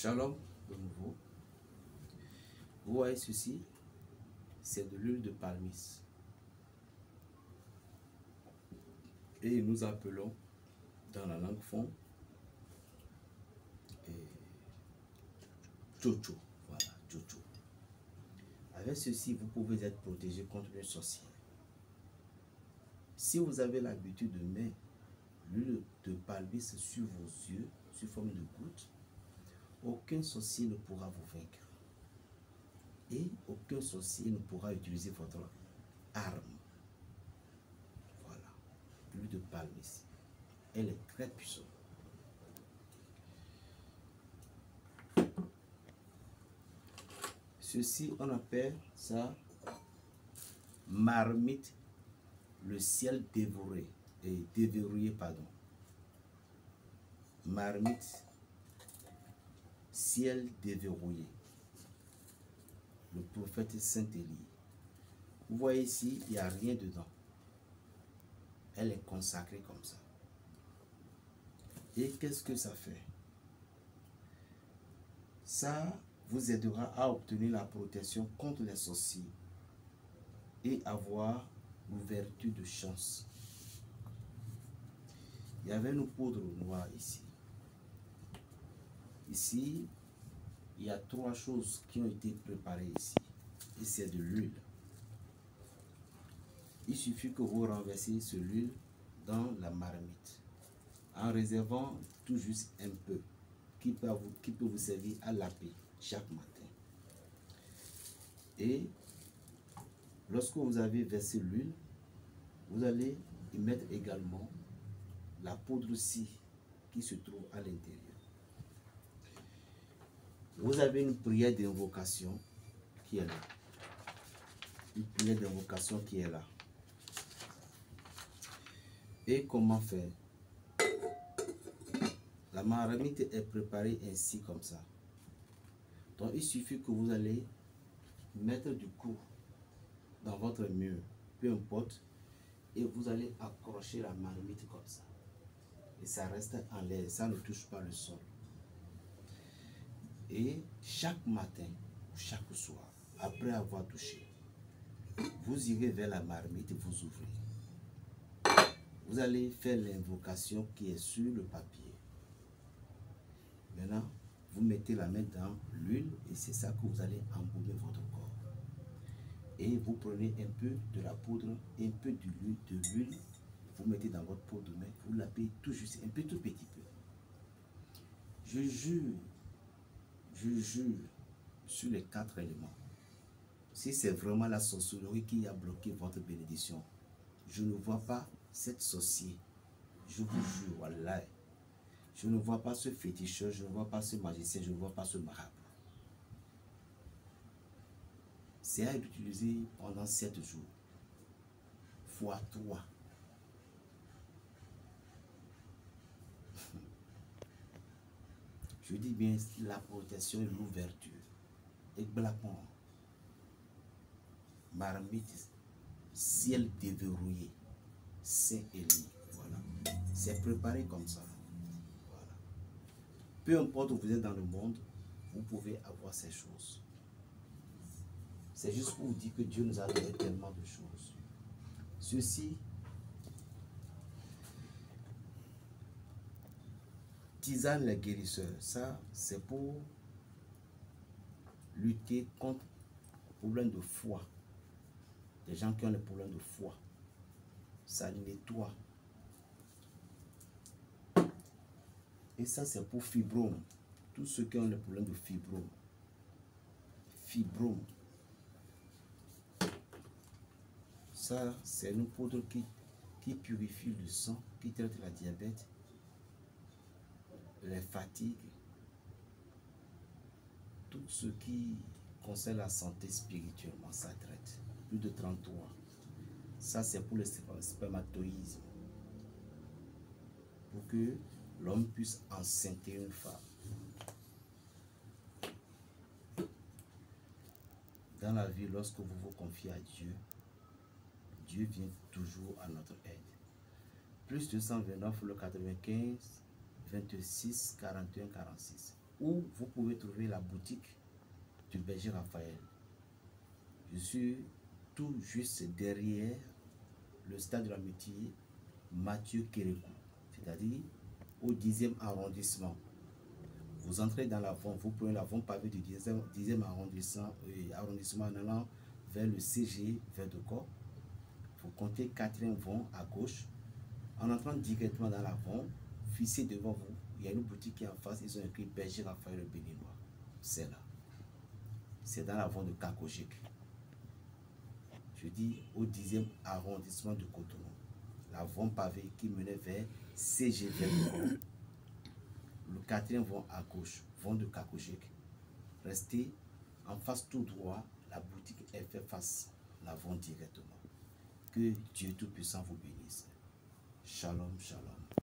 Shalom de nouveau. Vous voyez ceci, c'est de l'huile de palmis. Et nous appelons dans la langue fon Jojo. Voilà, Jojo. Avec ceci, vous pouvez être protégé contre les sorciers. Si vous avez l'habitude de mettre l'huile de palmis sur vos yeux, sous forme de gouttes, aucun sorcier ne pourra vous vaincre. Et aucun sorcier ne pourra utiliser votre arme. Voilà, l'huile de palmis. Elle est très puissante. Ceci, on appelle ça marmite, le ciel dévoré, et déverrouillé, pardon. Marmite, ciel déverrouillé. Le prophète Saint-Élie. Vous voyez ici, il n'y a rien dedans. Elle est consacrée comme ça. Et qu'est-ce que ça fait? Ça vous aidera à obtenir la protection contre les sorciers et avoir l'ouverture de chance. Il y avait une poudre noire ici. Ici, il y a trois choses qui ont été préparées ici. Et c'est de l'huile. Il suffit que vous renversiez ce l'huile dans la marmite en réservant tout juste un peu qui peut vous servir à laver chaque matin. Et lorsque vous avez versé l'huile, vous allez y mettre également la poudre-ci qui se trouve à l'intérieur. Vous avez une prière d'invocation qui est là. Une prière d'invocation qui est là. Et comment faire? La marmite est préparée ainsi comme ça. Donc il suffit que vous allez mettre du coup dans votre mur, peu importe, et vous allez accrocher la marmite comme ça. Et ça reste en l'air, ça ne touche pas le sol. Et chaque matin ou chaque soir, après avoir touché, vous irez vers la marmite et vous ouvrez. Vous allez faire l'invocation qui est sur le papier. Maintenant, vous mettez la main dans l'huile et c'est ça que vous allez embaumer votre corps. Et vous prenez un peu de la poudre, un peu de l'huile, vous mettez dans votre peau de main, vous lavez tout juste un peu, tout petit peu. Je jure sur les 4 éléments. Si c'est vraiment la sorcellerie qui a bloqué votre bénédiction, je ne vois pas cette sorcier. Je vous jure, wallah. Je ne vois pas ce féticheur, je ne vois pas ce magicien, je ne vois pas ce marabout. C'est à utiliser pendant 7 jours, fois 3. Je dis bien la protection et l'ouverture. Et blapon, marmite, ciel déverrouillé, Saint-Élie. Voilà. C'est préparé comme ça. Voilà. Peu importe où vous êtes dans le monde, vous pouvez avoir ces choses. C'est juste pour vous dire que Dieu nous a donné tellement de choses. Ceci, tisane les guérisseurs, ça c'est pour lutter contre le problème de foie. Les gens qui ont des problèmes de foie, ça nettoie. Et ça c'est pour fibrome. Tous ceux qui ont des problèmes de fibrome. Fibrome. Ça c'est une poudre qui purifie le sang, qui traite la diabète, les fatigues, tout ce qui concerne la santé spirituellement, ça traite. Plus de 33. Ça, c'est pour le spermatoïsme. Pour que l'homme puisse enceinter une femme. Dans la vie, lorsque vous vous confiez à Dieu, Dieu vient toujours à notre aide. Plus 229 le 95 26 41 46. où vous pouvez trouver la boutique du berger Raphaël. Je suis tout juste derrière le stade de l'amitié Mathieu Kérékou, c'est-à-dire au 10e arrondissement. Vous entrez dans l'avant, vous prenez l'avant pavé du 10e arrondissement en allant vers le CG, vers de corps. Vous comptez 4e vont à gauche. En entrant directement dans l'avant, fixé devant vous, il y a une boutique qui est en face, ils ont écrit Berger Raphaël le Béninois. C'est là. C'est dans l'avant de Kakojek. Je dis au 10e arrondissement de Cotonou. L'avant pavé qui menait vers CG, vers de corps. Le 4e vont à gauche, vont de Kakojek. Restez en face tout droit, la boutique est fait face l'avant directement. Que Dieu Tout-Puissant vous bénisse. Shalom, shalom.